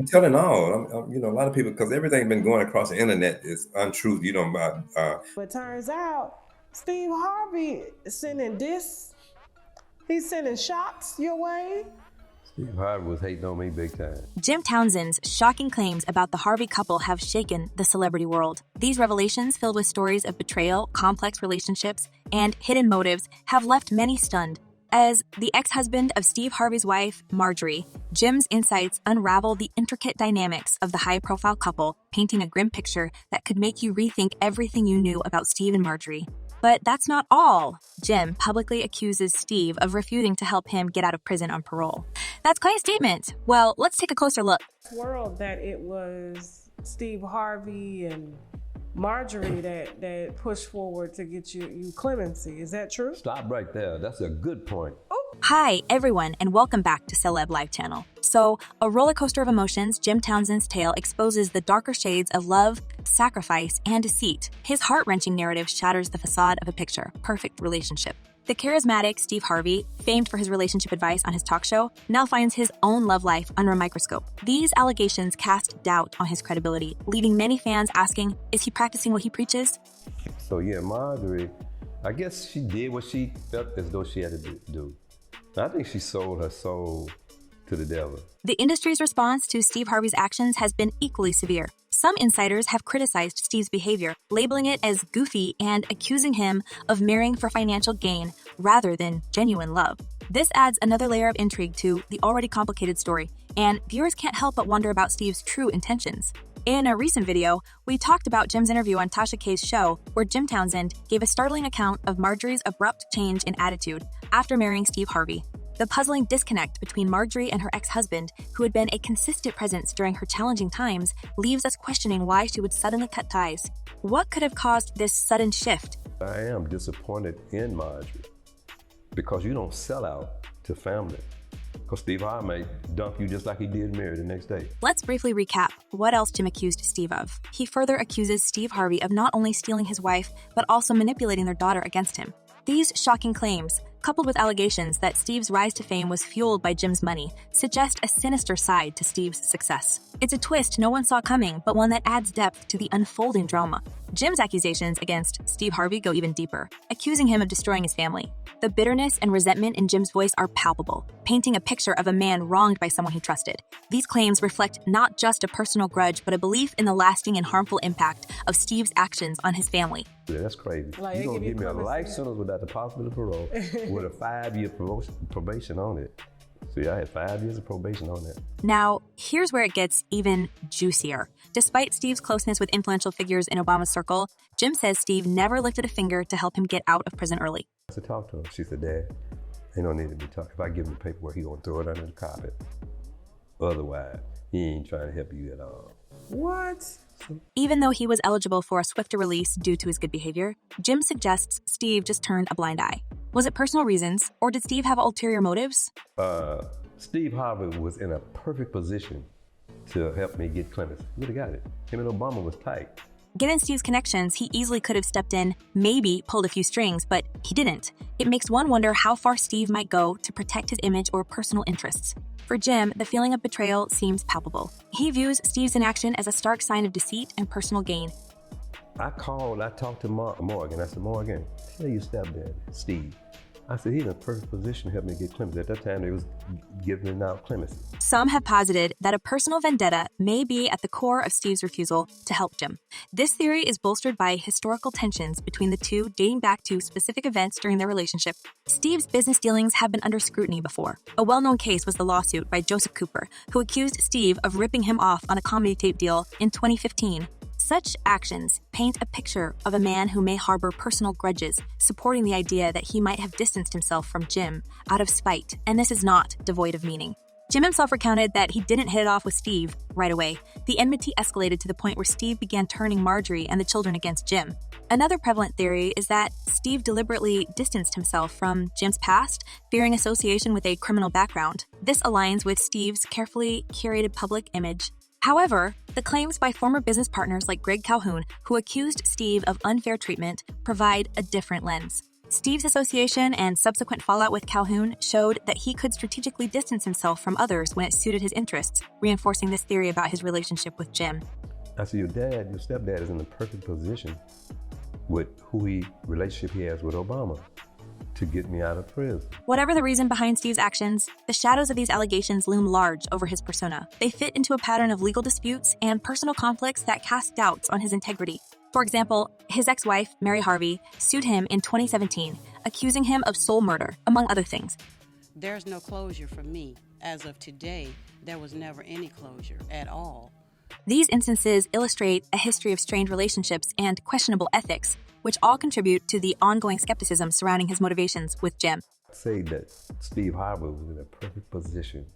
I'm telling all. A lot of people, because everything been going across the internet is untruth. About But turns out Steve Harvey he's sending shots your way. Steve Harvey was hating on me big time. Jim Townsend's shocking claims about the Harvey couple have shaken the celebrity world. These revelations, filled with stories of betrayal, complex relationships, and hidden motives, have left many stunned. As the ex-husband of Steve Harvey's wife, Marjorie, Jim's insights unravel the intricate dynamics of the high-profile couple, painting a grim picture that could make you rethink everything you knew about Steve and Marjorie. But that's not all. Jim publicly accuses Steve of refusing to help him get out of prison on parole. That's quite a statement. Well, let's take a closer look. World that it was Steve Harvey and Marjorie that pushed forward to get you clemency. Is that true? Stop right there. That's a good point. Hi, everyone, and welcome back to Celeb Live Channel. So, a roller coaster of emotions, Jim Townsend's tale exposes the darker shades of love, sacrifice, and deceit. His heart-wrenching narrative shatters the facade of a picture-perfect relationship. The charismatic Steve Harvey, famed for his relationship advice on his talk show, now finds his own love life under a microscope. These allegations cast doubt on his credibility, leaving many fans asking, is he practicing what he preaches? So yeah, Marjorie, I guess she did what she felt as though she had to do. I think she sold her soul to the devil. The industry's response to Steve Harvey's actions has been equally severe. Some insiders have criticized Steve's behavior, labeling it as goofy and accusing him of marrying for financial gain rather than genuine love. This adds another layer of intrigue to the already complicated story, and viewers can't help but wonder about Steve's true intentions. In a recent video, we talked about Jim's interview on Tasha K's show, where Jim Townsend gave a startling account of Marjorie's abrupt change in attitude after marrying Steve Harvey. The puzzling disconnect between Marjorie and her ex-husband, who had been a consistent presence during her challenging times, leaves us questioning why she would suddenly cut ties. What could have caused this sudden shift? I am disappointed in Marjorie because you don't sell out to family. Because Steve Harvey may dump you just like he did Mary the next day. Let's briefly recap what else Jim accused Steve of. He further accuses Steve Harvey of not only stealing his wife, but also manipulating their daughter against him. These shocking claims, coupled with allegations that Steve's rise to fame was fueled by Jim's money, suggest a sinister side to Steve's success. It's a twist no one saw coming, but one that adds depth to the unfolding drama. Jim's accusations against Steve Harvey go even deeper, accusing him of destroying his family. The bitterness and resentment in Jim's voice are palpable, painting a picture of a man wronged by someone he trusted. These claims reflect not just a personal grudge, but a belief in the lasting and harmful impact of Steve's actions on his family. Yeah, that's crazy. Like, You're going to give me a life sentence without the possibility of parole with a 5-year probation on it. So yeah, I had 5 years of probation on that. Now, here's where it gets even juicier. Despite Steve's closeness with influential figures in Obama's circle, Jim says Steve never lifted a finger to help him get out of prison early. I said, talk to him. She said, Dad, ain't no need to be talking. If I give him the paperwork, he gonna throw it under the carpet. Otherwise, he ain't trying to help you at all. What? Even though he was eligible for a swifter release due to his good behavior, Jim suggests Steve just turned a blind eye. Was it personal reasons, or did Steve have ulterior motives? Steve Harvey was in a perfect position to help me get clemency. He would have got it. Him and Obama was tight. Given Steve's connections, he easily could have stepped in, maybe pulled a few strings, but he didn't. It makes one wonder how far Steve might go to protect his image or personal interests. For Jim, the feeling of betrayal seems palpable. He views Steve's inaction as a stark sign of deceit and personal gain. I talked to Morgan. I said, Morgan, tell your stepdad, Steve. I said, he's in a perfect position to help me get clemency. At that time, they was giving out clemency. Some have posited that a personal vendetta may be at the core of Steve's refusal to help Jim. This theory is bolstered by historical tensions between the two dating back to specific events during their relationship. Steve's business dealings have been under scrutiny before. A well-known case was the lawsuit by Joseph Cooper, who accused Steve of ripping him off on a comedy tape deal in 2015. Such actions paint a picture of a man who may harbor personal grudges, supporting the idea that he might have distanced himself from Jim out of spite, and this is not devoid of meaning. Jim himself recounted that he didn't hit it off with Steve right away. The enmity escalated to the point where Steve began turning Marjorie and the children against Jim. Another prevalent theory is that Steve deliberately distanced himself from Jim's past, fearing association with a criminal background. This aligns with Steve's carefully curated public image. However, the claims by former business partners like Greg Calhoun, who accused Steve of unfair treatment, provide a different lens. Steve's association and subsequent fallout with Calhoun showed that he could strategically distance himself from others when it suited his interests, reinforcing this theory about his relationship with Jim. I said, your stepdad is in the perfect position with relationship he has with Obama to get me out of prison. Whatever the reason behind Steve's actions, the shadows of these allegations loom large over his persona. They fit into a pattern of legal disputes and personal conflicts that cast doubts on his integrity. For example, his ex-wife, Marjorie Harvey, sued him in 2017, accusing him of soul murder, among other things. There's no closure for me. As of today, there was never any closure at all. These instances illustrate a history of strained relationships and questionable ethics, which all contribute to the ongoing skepticism surrounding his motivations with Jim. I'd say that Steve Harvey was in a perfect position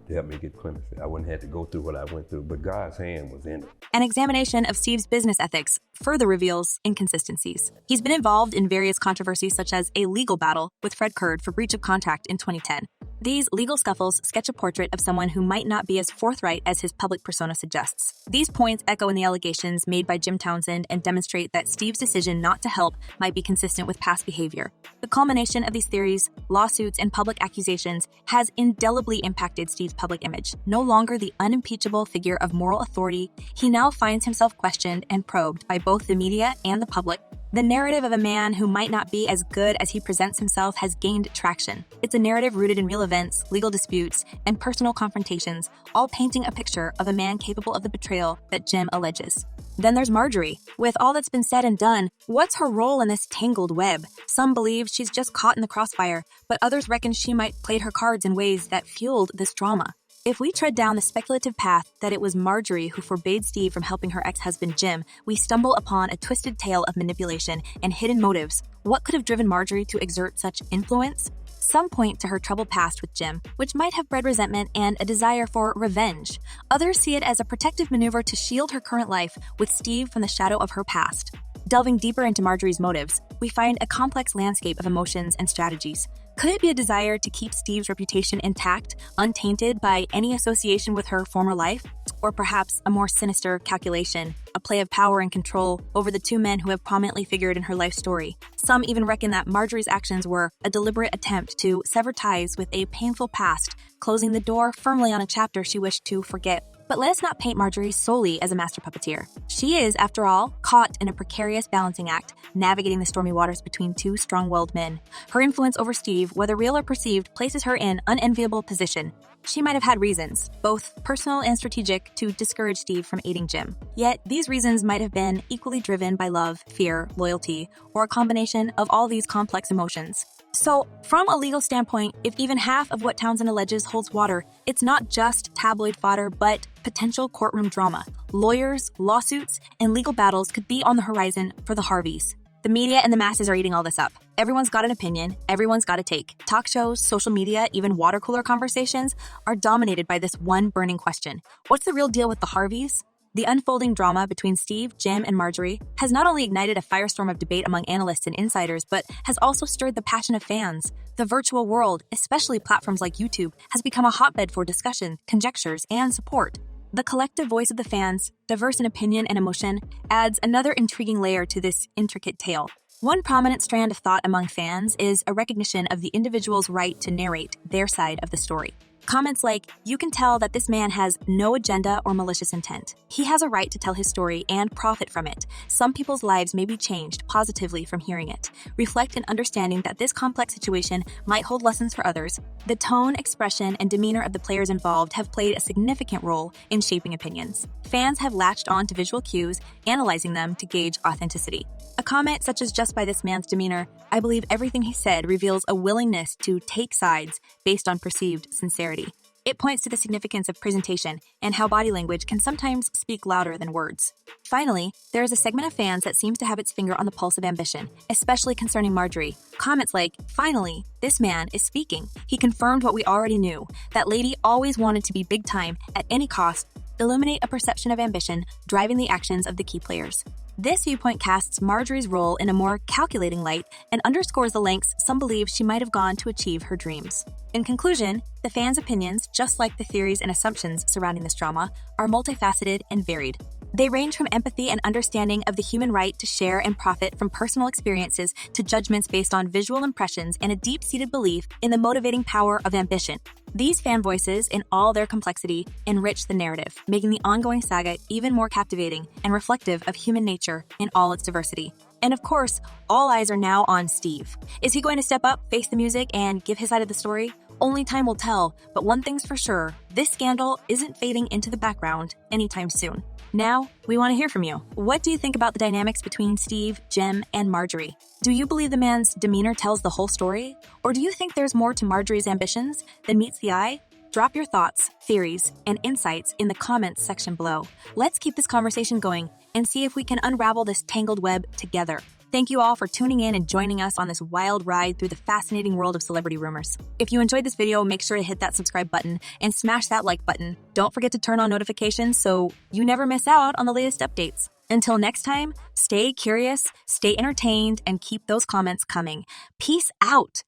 to help me get clemency. I wouldn't have to go through what I went through, but God's hand was in it. An examination of Steve's business ethics further reveals inconsistencies. He's been involved in various controversies, such as a legal battle with Fred Kurd for breach of contract in 2010. These legal scuffles sketch a portrait of someone who might not be as forthright as his public persona suggests. These points echo in the allegations made by Jim Townsend and demonstrate that Steve's decision not to help might be consistent with past behavior. The culmination of these theories, lawsuits, and public accusations has indelibly impacted Steve's public image. No longer the unimpeachable figure of moral authority, he now finds himself questioned and probed by both the media and the public. The narrative of a man who might not be as good as he presents himself has gained traction. It's a narrative rooted in real events, legal disputes, and personal confrontations, all painting a picture of a man capable of the betrayal that Jim alleges. Then there's Marjorie. With all that's been said and done, what's her role in this tangled web? Some believe she's just caught in the crossfire, but others reckon she might played her cards in ways that fueled this drama. If we tread down the speculative path that it was Marjorie who forbade Steve from helping her ex-husband Jim, we stumble upon a twisted tale of manipulation and hidden motives. What could have driven Marjorie to exert such influence? Some point to her troubled past with Jim, which might have bred resentment and a desire for revenge. Others see it as a protective maneuver to shield her current life with Steve from the shadow of her past. Delving deeper into Marjorie's motives, we find a complex landscape of emotions and strategies. Could it be a desire to keep Steve's reputation intact, untainted by any association with her former life? Or perhaps a more sinister calculation, a play of power and control over the two men who have prominently figured in her life story? Some even reckon that Marjorie's actions were a deliberate attempt to sever ties with a painful past, closing the door firmly on a chapter she wished to forget. But let us not paint Marjorie solely as a master puppeteer. She is, after all, caught in a precarious balancing act, navigating the stormy waters between two strong-willed men. Her influence over Steve, whether real or perceived, places her in unenviable position. She might have had reasons, both personal and strategic, to discourage Steve from aiding Jim. Yet, these reasons might have been equally driven by love, fear, loyalty, or a combination of all these complex emotions. So, from a legal standpoint, if even half of what Townsend alleges holds water, it's not just tabloid fodder, but potential courtroom drama. Lawyers, lawsuits, and legal battles could be on the horizon for the Harveys. The media and the masses are eating all this up. Everyone's got an opinion, everyone's got a take. Talk shows, social media, even water cooler conversations are dominated by this one burning question. What's the real deal with the Harveys? The unfolding drama between Steve, Jim, and Marjorie has not only ignited a firestorm of debate among analysts and insiders, but has also stirred the passion of fans. The virtual world, especially platforms like YouTube, has become a hotbed for discussion, conjectures, and support. The collective voice of the fans, diverse in opinion and emotion, adds another intriguing layer to this intricate tale. One prominent strand of thought among fans is a recognition of the individual's right to narrate their side of the story. Comments like, "You can tell that this man has no agenda or malicious intent. He has a right to tell his story and profit from it. Some people's lives may be changed positively from hearing it," reflect an understanding that this complex situation might hold lessons for others. The tone, expression, and demeanor of the players involved have played a significant role in shaping opinions. Fans have latched on to visual cues, analyzing them to gauge authenticity. A comment such as, "Just by this man's demeanor, I believe everything he said," reveals a willingness to take sides based on perceived sincerity. It points to the significance of presentation and how body language can sometimes speak louder than words. Finally, there is a segment of fans that seems to have its finger on the pulse of ambition, especially concerning Marjorie. Comments like, "Finally, this man is speaking. He confirmed what we already knew. That lady always wanted to be big time at any cost," illuminate a perception of ambition driving the actions of the key players. This viewpoint casts Marjorie's role in a more calculating light and underscores the lengths some believe she might have gone to achieve her dreams. In conclusion, the fans' opinions, just like the theories and assumptions surrounding this drama, are multifaceted and varied. They range from empathy and understanding of the human right to share and profit from personal experiences to judgments based on visual impressions and a deep-seated belief in the motivating power of ambition. These fan voices, in all their complexity, enrich the narrative, making the ongoing saga even more captivating and reflective of human nature in all its diversity. And of course, all eyes are now on Steve. Is he going to step up, face the music, and give his side of the story? Only time will tell, but one thing's for sure, this scandal isn't fading into the background anytime soon. Now, we want to hear from you. What do you think about the dynamics between Steve, Jem, and Marjorie? Do you believe the man's demeanor tells the whole story? Or do you think there's more to Marjorie's ambitions than meets the eye? Drop your thoughts, theories, and insights in the comments section below. Let's keep this conversation going and see if we can unravel this tangled web together. Thank you all for tuning in and joining us on this wild ride through the fascinating world of celebrity rumors. If you enjoyed this video, make sure to hit that subscribe button and smash that like button. Don't forget to turn on notifications so you never miss out on the latest updates. Until next time, stay curious, stay entertained, and keep those comments coming. Peace out.